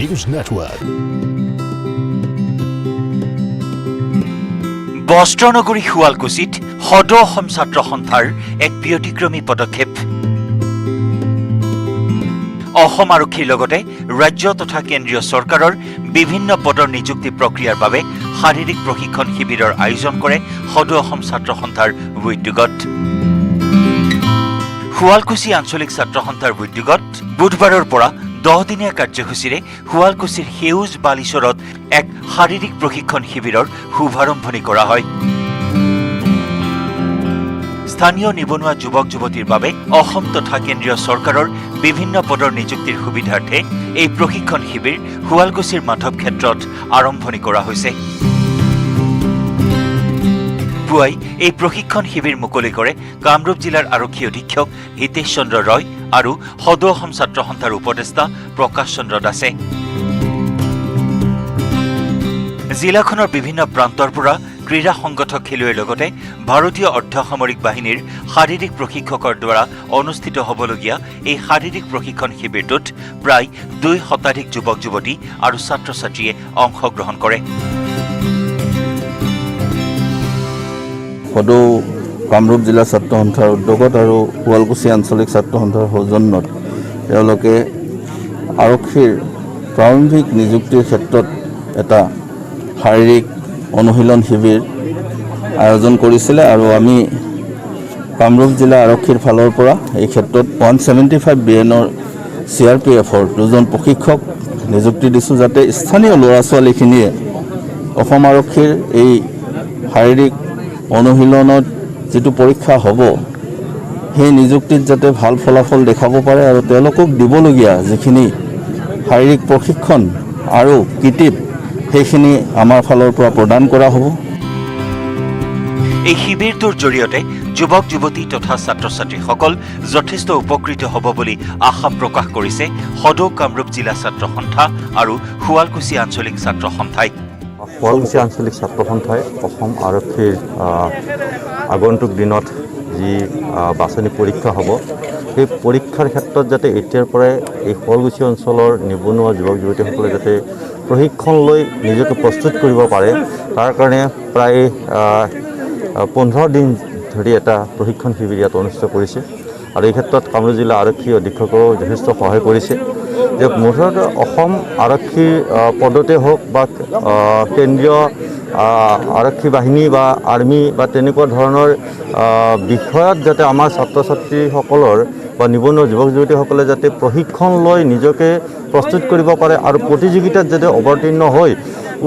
News Network. বস্ত্ৰনগৰী শুৱালকুছিত সদ অসম ছাত্ৰ সন্থাৰ এক ব্যতিক্ৰমী পদক্ষেপ। অসম আৰক্ষীৰ লগতে ৰাজ্য তথা কেন্দ্ৰীয় চৰকাৰৰ বিভিন্ন পদৰ নিযুক্তি প্ৰক্ৰিয়াৰ বাবে শাৰীৰিক প্ৰশিক্ষণ শিবিৰৰ আয়োজন কৰে সদ অসম ছাত্ৰ সন্থাৰ উদ্যোগত। শুৱালকুছি আঞ্চলিক ছাত্ৰ সন্থাৰ উদ্যোগত বুধবাৰৰ পৰা 10 দিনীয়া কাৰ্যসূচীৰে শুৱালকুছিৰ সেউজ বালিচৰত এক শাৰীৰিক প্ৰশিক্ষণ শিবিৰৰ শুভাৰম্ভণি কৰা হয়। স্থানীয় নিবনুৱা যুৱক যুৱতীৰ বাবে অসম তথা কেন্দ্ৰীয় চৰকাৰৰ বিভিন্ন পদৰ নিযুক্তিৰ সুবিধাৰ্থে এই প্ৰশিক্ষণ শিবিৰ শুৱালকুছিৰ মাধৱ ক্ষেত্ৰত আৰম্ভণি কৰা হৈছে। পুৱাই এই প্ৰশিক্ষণ শিবিৰ মুকলি কৰে কামৰূপ জিলাৰ আৰক্ষী অধীক্ষক হিতেশ চন্দ্ৰ ৰয় আৰু সদ অসম ছাত্ৰ সন্থাৰ উপদেষ্টা প্ৰকাশ চন্দ্ৰ দাসে। জিলাখনৰ বিভিন্ন প্ৰান্তৰ পৰা ক্ৰীড়া সংগঠক খেলুৱৈৰ লগতে ভাৰতীয় অৰ্ধসামৰিক বাহিনীৰ শাৰীৰিক প্ৰশিক্ষকৰ দ্বাৰা অনুষ্ঠিত হ'বলগীয়া এই শাৰীৰিক প্ৰশিক্ষণ শিবিৰটোত প্ৰায় 2 শতাধিক যুৱক যুৱতী আৰু ছাত্ৰ ছাত্ৰীয়ে অংশগ্ৰহণ কৰে। সদৌ কামৰূপ জিলা ছাত্ৰ সন্থাৰ উদ্যোগত আৰু শুৱালকুছি আঞ্চলিক ছাত্ৰ সন্থাৰ সৌজন্যত তেওঁলোকে আৰক্ষীৰ প্ৰাৰম্ভিক নিযুক্তিৰ ক্ষেত্ৰত এটা শাৰীৰিক অনুশীলন শিবিৰ আয়োজন কৰিছিলে আৰু আমি কামৰূপ জিলা আৰক্ষীৰ ফালৰ পৰা এই ক্ষেত্ৰত 175 BNৰ CRPFৰ 2জন প্ৰশিক্ষক নিযুক্তি দিছোঁ, যাতে স্থানীয় ল'ৰা ছোৱালীখিনিয়ে অসম আৰক্ষীৰ এই শাৰীৰিক অনুশীলনত যিটো পৰীক্ষা হ'ব সেই নিযুক্তিত যাতে ভাল ফলাফল দেখাব পাৰে আৰু তেওঁলোকক দিবলগীয়া যিখিনি শাৰীৰিক প্ৰশিক্ষণ আৰু কিটিপ সেইখিনি আমাৰ ফালৰ পৰা প্ৰদান কৰা হ'ব। এই শিবিৰটোৰ জৰিয়তে যুৱক যুৱতী তথা ছাত্ৰ ছাত্ৰীসকল যথেষ্ট উপকৃত হ'ব বুলি আশা প্ৰকাশ কৰিছে সদৌ কামৰূপ জিলা ছাত্ৰ সন্থা আৰু শুৱালকুছি আঞ্চলিক ছাত্ৰ সন্থাই। শুৱালকুছি আঞ্চলিক ছাত্ৰ সন্থাই অসম আৰক্ষীৰ আগন্তুক দিনত যি বাছনি পৰীক্ষা হ'ব সেই পৰীক্ষাৰ ক্ষেত্ৰত যাতে এতিয়াৰ পৰাই এই শুৱালকুছি অঞ্চলৰ নিবনুৱা যুৱক যুৱতীসকলে যাতে প্ৰশিক্ষণ লৈ নিজকে প্ৰস্তুত কৰিব পাৰে, তাৰ কাৰণে প্ৰায় 15 দিন ধৰি এটা প্ৰশিক্ষণ শিবিৰ ইয়াত অনুষ্ঠিত কৰিছে আৰু এই ক্ষেত্ৰত কামৰূপ জিলা আৰক্ষী অধীক্ষকেও যথেষ্ট সহায় কৰিছে। যে মুঠতে অসম আৰক্ষীৰ পদতে হওক বা কেন্দ্ৰীয় আৰক্ষী বাহিনী বা আৰ্মি বা তেনেকুৱা ধৰণৰ বিষয়ত যাতে আমাৰ ছাত্ৰ ছাত্ৰীসকলৰ বা নিবনুৱা যুৱক যুৱতীসকলে যাতে প্ৰশিক্ষণ লৈ নিজকে প্ৰস্তুত কৰিব পাৰে আৰু প্ৰতিযোগিতাত যাতে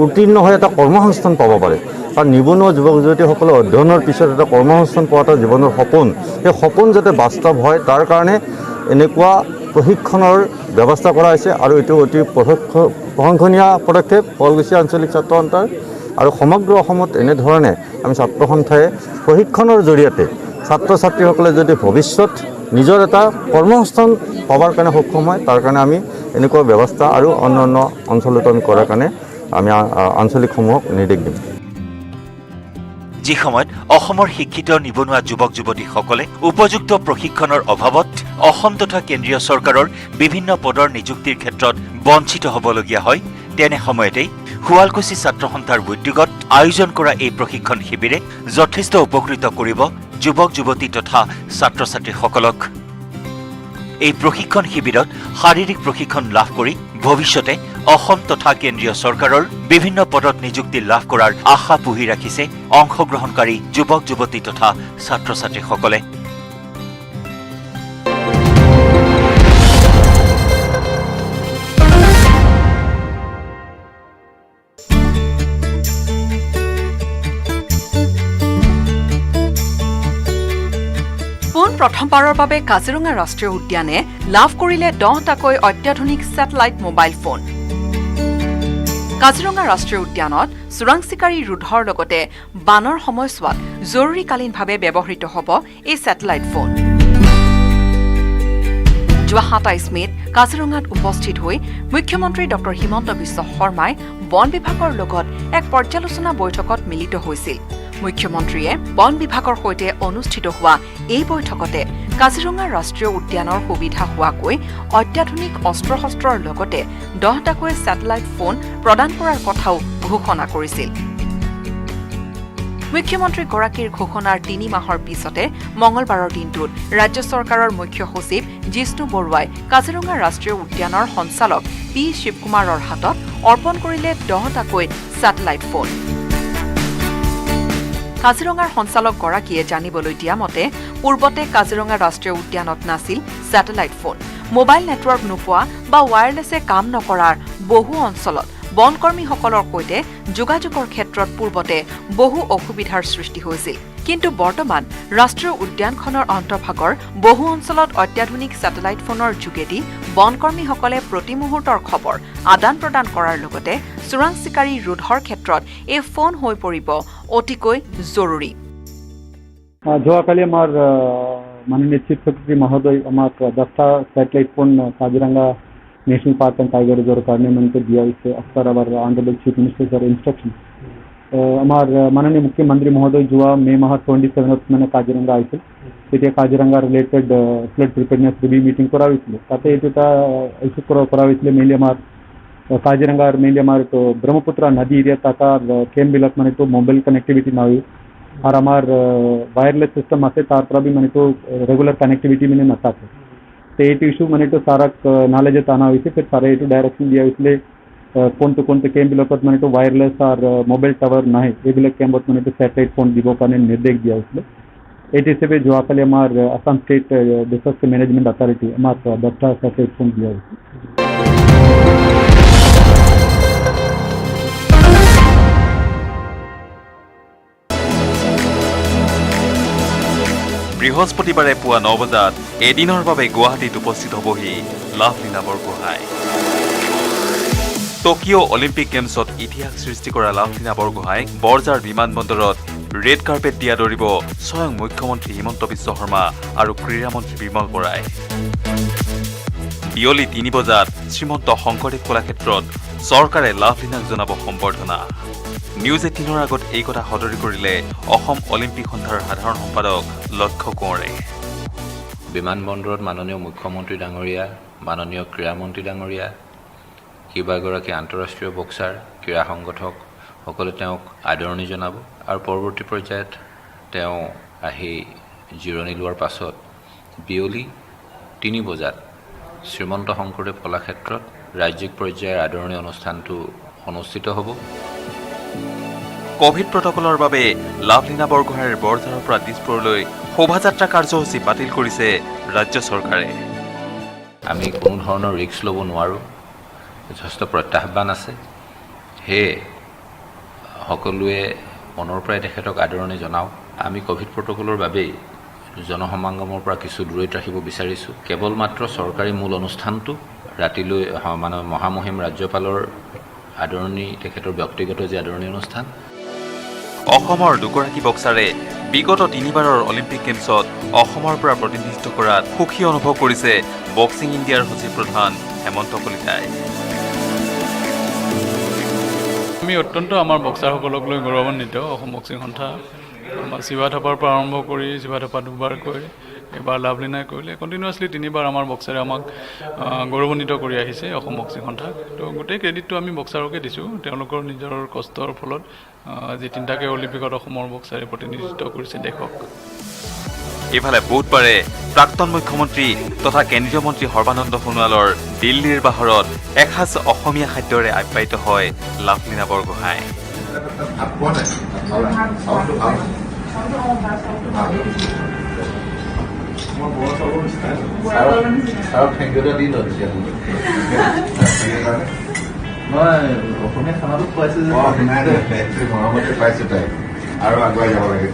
উত্তীৰ্ণ হৈ এটা কৰ্মসংস্থান পাব পাৰে। কাৰণ নিবনুৱা যুৱক যুৱতীসকলে অধ্যয়নৰ পিছত এটা কৰ্মসংস্থান পোৱাটো জীৱনৰ সপোন, সেই সপোন যাতে বাস্তৱ হয় তাৰ কাৰণে এনেকুৱা প্ৰশিক্ষণৰ ব্যৱস্থা কৰা হৈছে আৰু এইটো অতি প্ৰশংসনীয় পদক্ষেপ শুৱালকুছি আঞ্চলিক ছাত্ৰ সন্থাৰ। আৰু সমগ্ৰ অসমত এনেধৰণে আমি ছাত্ৰ সন্থাই প্ৰশিক্ষণৰ জৰিয়তে ছাত্ৰ ছাত্ৰীসকলে যদি ভৱিষ্যত নিজৰ এটা কৰ্মসংস্থান পাবৰ কাৰণে সক্ষম হয় তাৰ কাৰণে আমি এনেকুৱা ব্যৱস্থা আৰু অন্যান্য অঞ্চলত আমি কৰাৰ কাৰণে আমি আঞ্চলিকসমূহক নিৰ্দেশ দিম। যি সময়ত অসমৰ শিক্ষিত নিবনুৱা যুৱক যুৱতীসকলে উপযুক্ত প্ৰশিক্ষণৰ অভাৱত অসম তথা কেন্দ্ৰীয় চৰকাৰৰ বিভিন্ন পদৰ নিযুক্তিৰ ক্ষেত্ৰত বঞ্চিত হ'বলগীয়া হয়, তেনে সময়তেই শুৱালকুছি ছাত্ৰ সন্থাৰ উদ্যোগত আয়োজন কৰা এই প্ৰশিক্ষণ শিবিৰে যথেষ্ট উপকৃত কৰিব যুৱক যুৱতী তথা ছাত্ৰ ছাত্ৰীসকলক। এই প্ৰশিক্ষণ শিবিৰত শাৰীৰিক প্ৰশিক্ষণ লাভ কৰি ভৱিষ্যতে অসম তথা কেন্দ্ৰীয় চৰকাৰৰ বিভিন্ন পদত নিযুক্তি লাভ কৰাৰ আশা পুহি ৰাখিছে অংশগ্ৰহণকাৰী যুৱক যুৱতী তথা ছাত্ৰ ছাত্ৰীসকলে। প্ৰথমবাৰৰ বাবে কাজিৰঙা ৰাষ্ট্ৰীয় উদ্যানে লাভ কৰিলে 10টাকৈ অত্যাধুনিক ছেটেলাইট মোবাইল ফোন। কাজিৰঙা ৰাষ্ট্ৰীয় উদ্যানত চোৰাং চিকাৰী ৰোধৰ লগতে বানৰ সময়ছোৱাত জৰুৰীকালীনভাৱে ব্যৱহৃত হ'ব এই ছেটেলাইট ফোন। যোৱা 27 মে'ত কাজিৰঙাত উপস্থিত হৈ মুখ্যমন্ত্ৰী ডক্টৰ হিমন্ত বিশ্ব শৰ্মাই বন বিভাগৰ লগত এক পৰ্যালোচনা বৈঠকত মিলিত হৈছিল। মুখ্যমন্ত্ৰীয়ে বন বিভাগৰ সৈতে অনুষ্ঠিত হোৱা এই বৈঠকতে কাজিৰঙা ৰাষ্ট্ৰীয় উদ্যানৰ সুবিধা হোৱাকৈ অত্যাধুনিক অস্ত্ৰ শস্ত্ৰৰ লগতে 10টাকৈ ছেটেলাইট ফোন প্ৰদান কৰাৰ কথাও ঘোষণা কৰিছিল। মুখ্যমন্ত্ৰীগৰাকীৰ ঘোষণাৰ 3 মাহৰ পিছতে মঙলবাৰৰ দিনটোত ৰাজ্য চৰকাৰৰ মুখ্য সচিব জিষ্ণু বৰুৱাই কাজিৰঙা ৰাষ্ট্ৰীয় উদ্যানৰ সঞ্চালক পি শিৱকুমাৰৰ হাতত অৰ্পণ কৰিলে 10টাকৈ ছেটেলাইট ফোন। কাজিৰঙাৰ সঞ্চালকগৰাকীয়ে জানিবলৈ দিয়া মতে পূৰ্বতে কাজিৰঙা ৰাষ্ট্ৰীয় উদ্যানত নাছিল ছেটেলাইট ফোন। মোবাইল নেটৱৰ্ক নোপোৱা বা ৱায়াৰলেছে কাম নকৰাৰ বহু অঞ্চলত বনকৰ্মীসকলৰ সৈতে যোগাযোগৰ ক্ষেত্ৰত পূৰ্বতে বহু অসুবিধাৰ সৃষ্টি হৈছিল। কিন্তু বৰ্তমান ৰাষ্ট্ৰীয় উদ্যানখনৰ অন্তৰ্ভাগৰ বহু অঞ্চলত অত্যাধুনিক ছেটেলাইট ফোনৰ যোগেদি বনকৰ্মীসকলে প্ৰতি মুহূৰ্তৰ খবৰ আদান প্ৰদান কৰাৰ লগতে চোৰাং চিকাৰী ৰোধৰ ক্ষেত্ৰত এই ফোন হৈ পৰিব অতিকৈ জৰুৰী। যোৱাকালি আমাৰ মাননীয় চিফ সেক্ৰেটাৰী মহোদয় আমাক 10টা satellite phone Kaziranga national park and tiger reserve কাৰ্যক্ৰমে দিয়া হয়েছে after our honourable chief minister instruction. আমাৰ মাননীয় মুখ্যমন্ত্ৰী মহোদয় যোৱা মে মাহৰ 27 মানে কাজিৰঙা আহিছিল। তেতিয়া Kaziranga related flood preparedness review meeting কৰা হৈছিল। তাতে এইটা ইস্যু কৰা হৈছিল মেইনলি আমাৰ কাজিৰঙাৰ মেইনলি আমাৰ তো ব্ৰহ্মপুত্ৰ নদী এৰিয়া তাকাৰ কেম্পবিলাক মানে তো মোবাইল কানেক্টিভিটি নাই আৰ আমাৰ ওয়্যাৰলেস সিস্টেম আছে তাৰ পৰা भी মানে তো রেগুলার কানেক্টিভিটি মানে নাথাকে। তো এইটো ইস্যু মানে তো সারাক নলেজত আনা হয়েছে। ফির সারা এইটো ডাইরেকশন দিয়া হয়েছিল কোনটো কেম্পবিলাকত মানে তো ওয়্যারলেস আর মোবাইল টাওয়ার নাই এইবিলাক কেম্পত মানে তো স্যাটেলাইট ফোন দিব কাৰণে নিৰ্দেশ দিয়া হৈছিল। এইটো হিচাপে যোৱাকালি আমাৰ Assam state disaster management authority আমাক 10টা স্যাটেলাইট ফোন দিয়া হৈছিল। বৃহস্পতিবাৰে পুৱা 9 বজাত এদিনৰ বাবে গুৱাহাটীত উপস্থিত হ'বহি লাভলীনা বৰগোহাঁই। টকিঅ' অলিম্পিক গেমছত ইতিহাস সৃষ্টি কৰা লাভলীনা বৰগোহাঁইক বৰঝাৰ বিমানবন্দৰত ৰেড কাৰ্পেট দিয়া দৌৰিব স্বয়ং মুখ্যমন্ত্ৰী হিমন্ত বিশ্ব শৰ্মা আৰু ক্ৰীড়া মন্ত্ৰী বিমল বৰাই। বিয়লি 3 বজাত শ্ৰীমন্ত শংকৰদেৱ কলাক্ষেত্ৰত চৰকাৰে লাভলীনাক জনাব সম্বৰ্ধনা। নিউজ 18ৰ আগত এই কথা সদৰি কৰিলে অসম অলিম্পিক সন্থাৰ সাধাৰণ সম্পাদক লক্ষ্য কোঁৱৰে। বিমানবন্দৰত মাননীয় মুখ্যমন্ত্ৰী ডাঙৰীয়া, মাননীয় ক্ৰীড়ামন্ত্ৰী ডাঙৰীয়া, কেইবাগৰাকী আন্তঃৰাষ্ট্ৰীয় বক্সাৰ, ক্ৰীড়া সংগঠক সকলে তেওঁক আদৰণি জনাব আৰু পৰৱৰ্তী পৰ্যায়ত তেওঁ আহি জিৰণি লোৱাৰ পাছত বিয়লি 3 বজাত শ্ৰীমন্ত শংকৰদেৱ কলাক্ষেত্ৰত ৰাজ্যিক পৰ্যায়ৰ আদৰণি অনুষ্ঠানটো অনুষ্ঠিত হ'ব। কোভিড প্ৰটকলৰ বাবে লাভলীনা বৰগোহাঁইৰ বৰঝাৰৰ পৰা দিছপুৰলৈ শোভাযাত্ৰা কাৰ্যসূচী বাতিল কৰিছে ৰাজ্য চৰকাৰে। আমি কোনো ধৰণৰ ৰিস্ক ল'ব নোৱাৰোঁ, যথেষ্ট প্ৰত্যাহ্বান আছে। সেয়ে সকলোৱে মনৰ পৰাই তেখেতক আদৰণি জনাওক। আমি কোভিড প্ৰটকলৰ বাবেই জনসমাগমৰ পৰা কিছু দূৰৈত ৰাখিব বিচাৰিছোঁ। কেৱল মাত্ৰ চৰকাৰী মূল অনুষ্ঠানটো ৰাতিলৈ মানে মহামহিম ৰাজ্যপালৰ আদৰণি, তেখেতৰ ব্যক্তিগত যে আদৰণি অনুষ্ঠান। অসমৰ দুগৰাকী বক্সাৰে বিগত 3বাৰৰ অলিম্পিক গেমছত অসমৰ পৰা প্ৰতিনিধিত্ব কৰাত সুখী অনুভৱ কৰিছে বক্সিং ইণ্ডিয়াৰ সচিব প্ৰধান হেমন্ত কলিতাই। আমি অত্যন্ত আমাৰ বক্সাৰসকলক লৈ গৌৰৱান্বিত। অসম বক্সিং সন্থা আমাৰ শিৱা থাপাৰ পৰা আৰম্ভ কৰি শিৱা থাপা 2বাৰকৈ, এবাৰ লাভলীনাই কৰিলে, কণ্টিনিউৱাছলি 3বাৰ আমাৰ বক্সাৰে আমাক গৌৰৱান্বিত কৰি আহিছে অসম বক্সিং সন্থাক। তো গোটেই ক্ৰেডিটটো আমি বক্সাৰকে দিছোঁ। তেওঁলোকৰ নিজৰ কষ্টৰ ফলত আজি 3টাকৈ অলিম্পিকত অসমৰ বক্সাৰে প্ৰতিনিধিত্ব কৰিছে দেশক। ইফালে বুধবাৰে প্ৰাক্তন মুখ্যমন্ত্ৰী তথা কেন্দ্ৰীয় মন্ত্ৰী সৰ্বানন্দ সোণোৱালৰ দিল্লীৰ বাহৰত এসাঁজ অসমীয়া খাদ্যৰে আপ্যায়িত হয় লাভলীনা বৰগোহাঁই। অসমীয়া খানাটো খুৱাইছে মৰমতে পাইছো তাই আৰু আগুৱাই যাব লাগে।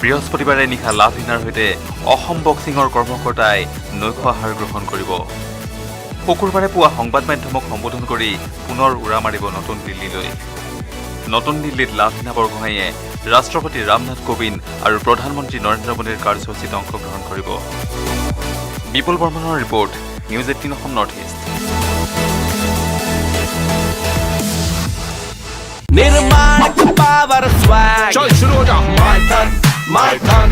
বৃহস্পতিবাৰে নিশা লাভলীনাৰ সৈতে অসম বক্সিঙৰ কৰ্মকৰ্তাই নৈশ আহাৰ গ্ৰহণ কৰিব। শুকুৰবাৰে পুৱা সংবাদ মাধ্যমক সম্বোধন কৰি পুনৰ উৰা মাৰিব নতুন দিল্লীলৈ। নতুন দিল্লীত লাভলীনা বৰগোহাঁইয়ে ৰাষ্ট্ৰপতি ৰামনাথ কোবিন্দ আৰু প্ৰধানমন্ত্ৰী নৰেন্দ্ৰ মোদীৰ কাৰ্যসূচীত অংশগ্ৰহণ কৰিব। বিপুল বৰ্মনৰ report, news 18 Assam north east. निर्माण पावर स्वैग चल शुरू हो जा माय टर्न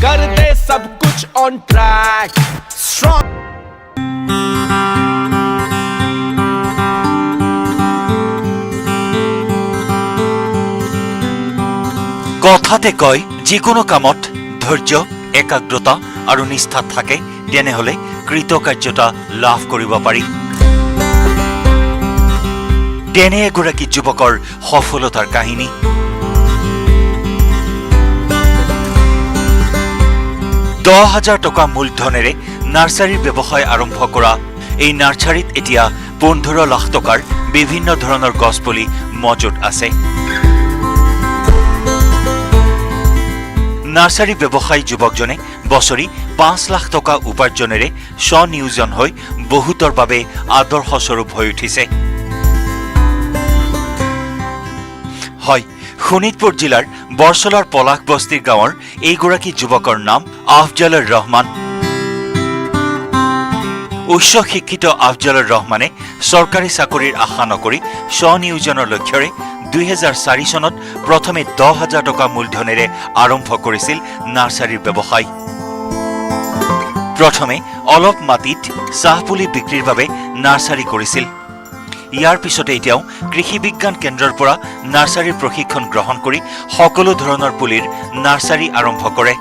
कर दे सब कुछ ऑन ट्रैक स्ट्रॉन्ग। কথাতে কয় যিকোনো কামত ধৈৰ্য একাগ্ৰতা আৰু নিষ্ঠা থাকে তেনেহলে কৃতকাৰ্যতা লাভ কৰিব পাৰি। তেনে এগৰাকী যুৱকৰ সফলতাৰ কাহিনী। $10,000 টকা মূলধনেৰে নাৰ্চাৰীৰ ব্যৱসায় আৰম্ভ কৰা এই নাৰ্চাৰীত এতিয়া 15 লাখ টকাৰ বিভিন্ন ধৰণৰ গছপুলি মজুত আছে। নাৰ্চাৰী ব্যৱসায়ী যুৱকজনে বছৰি 5 লাখ টকা উপাৰ্জনেৰে স্বনিয়োজন হৈ বহুতৰ বাবে আদৰ্শস্বৰূপ হৈ উঠিছে। হয়, শোণিতপুৰ জিলাৰ বৰচলাৰ পলাশ বস্তিৰ গাঁৱৰ এইগৰাকী যুৱকৰ নাম আফজালুৰ ৰহমান। উচ্চ শিক্ষিত আফজালুৰ ৰহমানে চৰকাৰী চাকৰিৰ আশা নকৰি স্বনিয়োজনৰ লক্ষ্যৰে 2004 চনত প্ৰথমে 10,000 টকা মূলধনেৰে আৰম্ভ কৰিছিল নাৰ্চাৰীৰ ব্যৱসায়। প্ৰথমে অলপ মাটিত চাহপুলি বিক্ৰীৰ বাবে নাৰ্চাৰী কৰিছিল। ইয়াৰ পিছতে এতিয়াও কৃষি বিজ্ঞান কেন্দ্ৰৰ পৰা নাৰ্চাৰীৰ প্ৰশিক্ষণ গ্ৰহণ কৰি সকলো ধৰণৰ পুলিৰ নাৰ্চাৰী আৰম্ভ কৰে।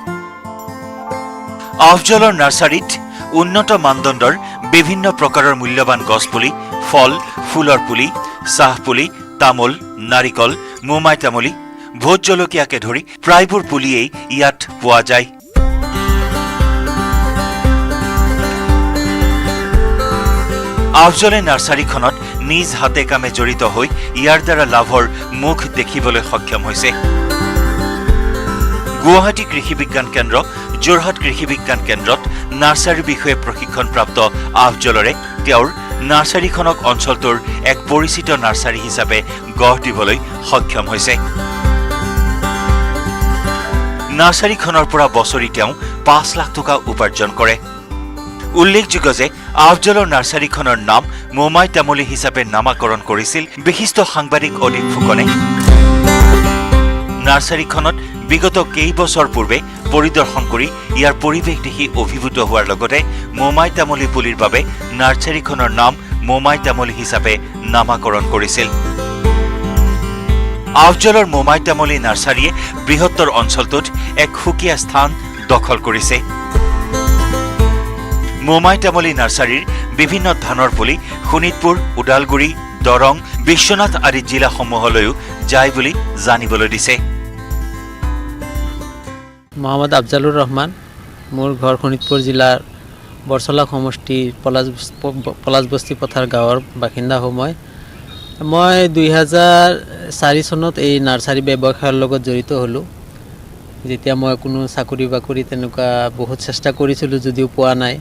আফজলৰ নাৰ্চাৰীত উন্নত মানদণ্ডৰ বিভিন্ন প্ৰকাৰৰ মূল্যৱান গছপুলি, ফল ফুলৰ পুলি, চাহপুলি, তামোল, নাৰিকল, মোমাই তামুলী, ভোট জলকীয়াকে ধৰি প্ৰায়বোৰ পুলিয়েই ইয়াত পোৱা যায়। আফজলে নাৰ্চাৰীখনত নিজ হাতে কামে জড়িত হৈ ইয়াৰ দ্বাৰা লাভৰ মুখ দেখিবলৈ সক্ষম হৈছে। গুৱাহাটী কৃষি বিজ্ঞান কেন্দ্ৰ, যোৰহাট কৃষি বিজ্ঞান কেন্দ্ৰত নাৰ্চাৰীৰ বিষয়ে প্ৰশিক্ষণপ্ৰাপ্ত আফজলৰে তেওঁৰ নাৰ্চাৰীখনক অঞ্চলটোৰ এক পৰিচিত নাৰ্চাৰী হিচাপে গঢ় দিবলৈ সক্ষম হৈছে। নাৰ্চাৰীখনৰ পৰা বছৰি তেওঁ 5 লাখ টকা উপাৰ্জন কৰে। উল্লেখযোগ্য যে আফজলৰ নাৰ্চাৰীখনৰ নাম মোমাই তামুলী হিচাপে নামাকৰণ কৰিছিল বিশিষ্ট সাংবাদিক অদীপ ফুকনে। নাৰ্চাৰীখনত বিগত কেইবছৰ পূৰ্বে পৰিদৰ্শন কৰি ইয়াৰ পৰিৱেশ দেখি অভিভূত হোৱাৰ লগতে মোমাই তামুলী পুলিৰ বাবে নাৰ্চাৰীখনৰ নাম মোমাই তামুলী হিচাপে নামাকৰণ কৰিছিল। আফজলৰ মোমাই তামুলী নাৰ্চাৰীয়ে বৃহত্তৰ অঞ্চলটোত এক সুকীয়া স্থান দখল কৰিছে। মোমাই তামুলী নাৰ্চাৰীৰ বিভিন্ন ধানৰ পুলি শোণিতপুৰ, ওদালগুৰি, দৰং, বিশ্বনাথ আদি জিলাসমূহলৈও যায় বুলি জানিবলৈ দিছে। মোহাম্মদ আফজালুৰ ৰহমান, মোৰ ঘৰ শোণিতপুৰ জিলাৰ বৰচলা সমষ্টিৰ পলাশবস্তি পথাৰ গাঁৱৰ বাসিন্দা হওঁ। মই 2004 চনত এই নাৰ্চাৰী ব্যৱসায়ৰ লগত জড়িত হ'লোঁ। যেতিয়া মই কোনো চাকৰি বাকৰি তেনেকুৱা বহুত চেষ্টা কৰিছিলোঁ যদিও পোৱা নাই।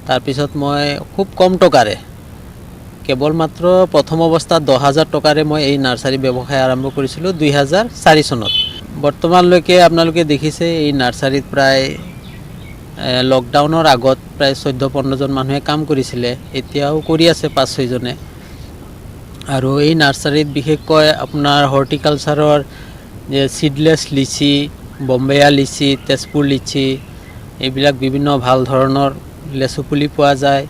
তাৰপিছত মই খুব কম টকাৰে, কেৱল মাত্ৰ প্ৰথম অৱস্থাত 10,000 টকাৰে মই এই নাৰ্চাৰী ব্যৱসায় আৰম্ভ কৰিছিলোঁ 2004 চনত। বৰ্তমানলৈকে আপোনালোকে দেখিছে এই নাৰ্চাৰীত প্ৰায় লকডাউনৰ আগত প্ৰায় 14-15 জন মানুহে কাম কৰিছিলে, এতিয়াও কৰি আছে 5-6 জনে। আৰু এই নাৰ্চাৰীত বিশেষকৈ আপোনাৰ হৰ্টিকালচাৰৰ যে চিডলেছ লিচি, বম্বেয়া লিচি, তেজপুৰ লিচি, এইবিলাক বিভিন্ন ভাল ধৰণৰ লেচু পুলি পোৱা যায়।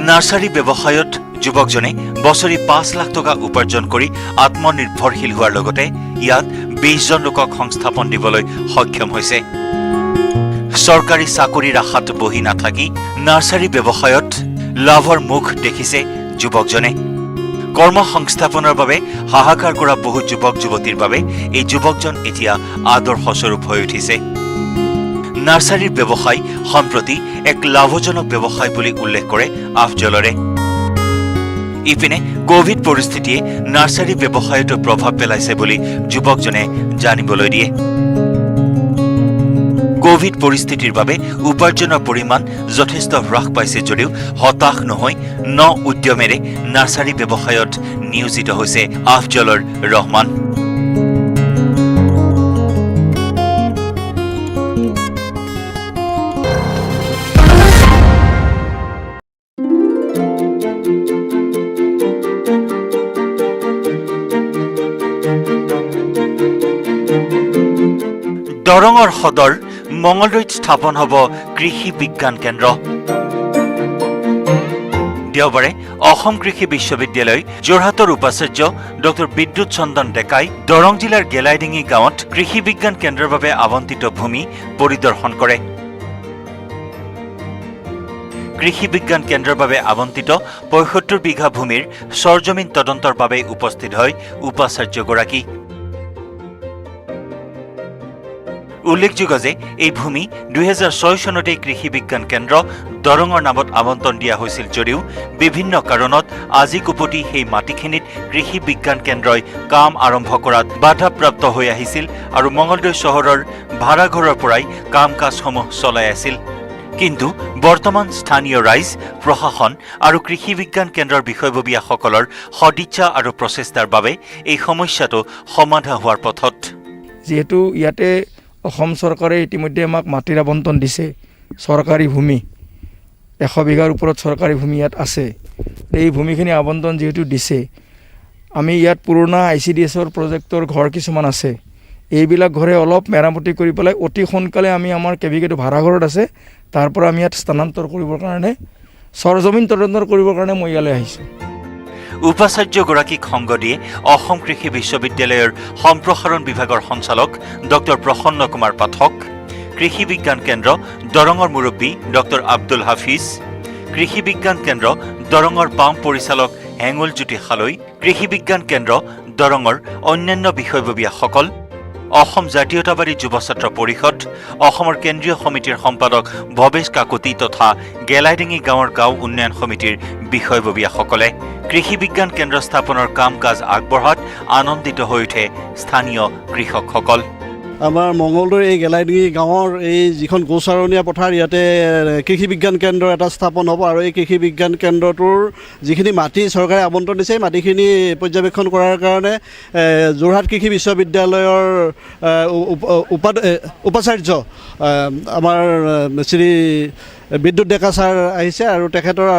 নাৰ্চাৰী ব্যৱসায়ত যুৱকজনে বছৰি 5 লাখ টকা উপাৰ্জন কৰি আত্মনিৰ্ভৰশীল হোৱাৰ লগতে ইয়াত 20 জন লোকক সংস্থাপন দিবলৈ সক্ষম হৈছে। চৰকাৰী চাকৰিৰ আশাত বহি নাথাকি নাৰ্চাৰী ব্যৱসায়ত লাভৰ মুখ দেখিছে যুৱকজনে। কৰ্ম সংস্থাপনৰ বাবে হাহাকাৰ কৰা বহু যুৱক যুৱতীৰ বাবে এই যুৱকজন এতিয়া আদৰ্শস্বৰূপ হৈ উঠিছে। নাৰ্চাৰীৰ ব্যৱসায় সম্প্ৰতি এক লাভজনক ব্যৱসায় বুলি উল্লেখ কৰে আফজলৰে। ইপিনে কোভিড পৰিস্থিতিয়ে নাৰ্চাৰী ব্যৱসায়তো প্ৰভাৱ পেলাইছে বুলি যুৱকজনে জানিবলৈ দিয়ে। কোভিড পৰিস্থিতিৰ বাবে উপাৰ্জনৰ পৰিমাণ যথেষ্ট হ্ৰাস পাইছে যদিও হতাশ নহৈ উদ্যমেৰে নাৰ্চাৰী ব্যৱসায়ত নিয়োজিত হৈছে আফজলৰ ৰহমান। দৰঙৰ সদৰ মঙলদৈত স্থাপন হ'ব কৃষি বিজ্ঞান কেন্দ্ৰ। দেওবাৰে অসম কৃষি বিশ্ববিদ্যালয় যোৰহাটৰ উপাচাৰ্য ডক্টৰ বিদ্যুৎ চন্দন ডেকাই দৰং জিলাৰ গেলাইডিঙি গাঁৱত কৃষি বিজ্ঞান কেন্দ্ৰৰ বাবে আবণ্টিত ভূমি পৰিদৰ্শন কৰে। কৃষি বিজ্ঞান কেন্দ্ৰৰ বাবে আবণ্টিত ৭৫ বিঘা ভূমিৰ চৰজমিন তদন্তৰ বাবে উপস্থিত হয় উপাচাৰ্যগৰাকী। উল্লেখযোগ্য যে এই ভূমি ২০০৬ চনতেই কৃষি বিজ্ঞান কেন্দ্ৰ দৰঙৰ নামত আবণ্টন দিয়া হৈছিল যদিও বিভিন্ন কাৰণত আজি কুপতি সেই মাটিখিনিত কৃষি বিজ্ঞান কেন্দ্ৰই কাম আৰম্ভ কৰাত বাধাপ্ৰাপ্ত হৈ আহিছিল আৰু মঙলদৈ চহৰৰ ভাড়াঘৰৰ পৰাই কাম কাজসমূহ চলাই আছিল। কিন্তু বৰ্তমান স্থানীয় ৰাইজ, প্ৰশাসন আৰু কৃষি বিজ্ঞান কেন্দ্ৰৰ বিষয়ববীয়াসকলৰ সদিচ্ছা আৰু প্ৰচেষ্টাৰ বাবে এই সমস্যাটো সমাধা হোৱাৰ পথত। যিহেতু ইয়াতে অসম চৰকাৰে ইতিমধ্যে আমাক মাটিৰ আবণ্টন দিছে, চৰকাৰী ভূমি 100 বিঘাৰ ওপৰত চৰকাৰী ভূমি ইয়াত আছে। এই ভূমিখিনি আবণ্টন যিহেতু দিছে, আমি ইয়াত পুৰণা ICDSৰ প্ৰজেক্টৰ ঘৰ কিছুমান আছে, এইবিলাক ঘৰে অলপ মেৰামতি কৰি পেলাই অতি সোনকালে আমি আমাৰ কেবিকেটো ভাড়াঘৰত আছে, তাৰ পৰা আমি ইয়াত স্থানান্তৰ কৰিবৰ কাৰণে চৰজমিন তদন্ত কৰিবৰ কাৰণে মই ইয়ালৈ আহিছোঁ। উপাচাৰ্যগৰাকীক সংগ দিয়ে অসম কৃষি বিশ্ববিদ্যালয়ৰ সম্প্ৰসাৰণ বিভাগৰ সঞ্চালক ডক্টৰ প্ৰসন্ন কুমাৰ পাঠক, কৃষি বিজ্ঞান কেন্দ্ৰ দৰঙৰ মুৰব্বী ডক্টৰ আব্দুল হাফিজ, কৃষি বিজ্ঞান কেন্দ্ৰ দৰঙৰ পাম্প পৰিচালক হেঙুল জ্যোতি খালৈ, কৃষি বিজ্ঞান কেন্দ্ৰ দৰঙৰ অন্যান্য বিষয়ববীয়াসকল, অসম জাতীয়তাবাদী যুৱ ছাত্ৰ পৰিষদ, অসমৰ কেন্দ্ৰীয় সমিতিৰ সম্পাদক ভৱেশ কাকতি তথা গেলাইডিঙি গাঁৱৰ গাঁও উন্নয়ন সমিতিৰ বিষয়ববীয়াসকলে কৃষি বিজ্ঞান কেন্দ্ৰ স্থাপনৰ কাম কাজ আগবঢ়াত আনন্দিত হৈ উঠে স্থানীয় কৃষকসকল। আমাৰ মঙলদৈৰ এই গেলাইডিঙি গাঁৱৰ এই যিখন গৌচাৰণীয়া পথাৰ, ইয়াতে কৃষি বিজ্ঞান কেন্দ্ৰ এটা স্থাপন হ'ব আৰু এই কৃষি বিজ্ঞান কেন্দ্ৰটোৰ যিখিনি মাটি চৰকাৰে আবণ্টন দিছে, এই মাটিখিনি পৰ্যবেক্ষণ কৰাৰ কাৰণে যোৰহাট কৃষি বিশ্ববিদ্যালয়ৰ উপাচাৰ্য আমাৰ শ্ৰী বিদ্যুৎ ডেকা ছাৰ আহিছে আৰু তেখেতৰ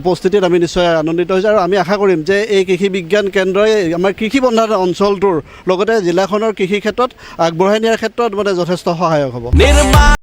উপস্থিতিত আমি নিশ্চয় আনন্দিত হৈছোঁ আৰু আমি আশা কৰিম যে এই কৃষি বিজ্ঞান কেন্দ্ৰই আমাৰ কৃষি প্ৰধান অঞ্চলটোৰ লগতে জিলাখনৰ কৃষি ক্ষেত্ৰত আগবঢ়াই নিয়াৰ ক্ষেত্ৰত যথেষ্ট সহায়ক হ'ব।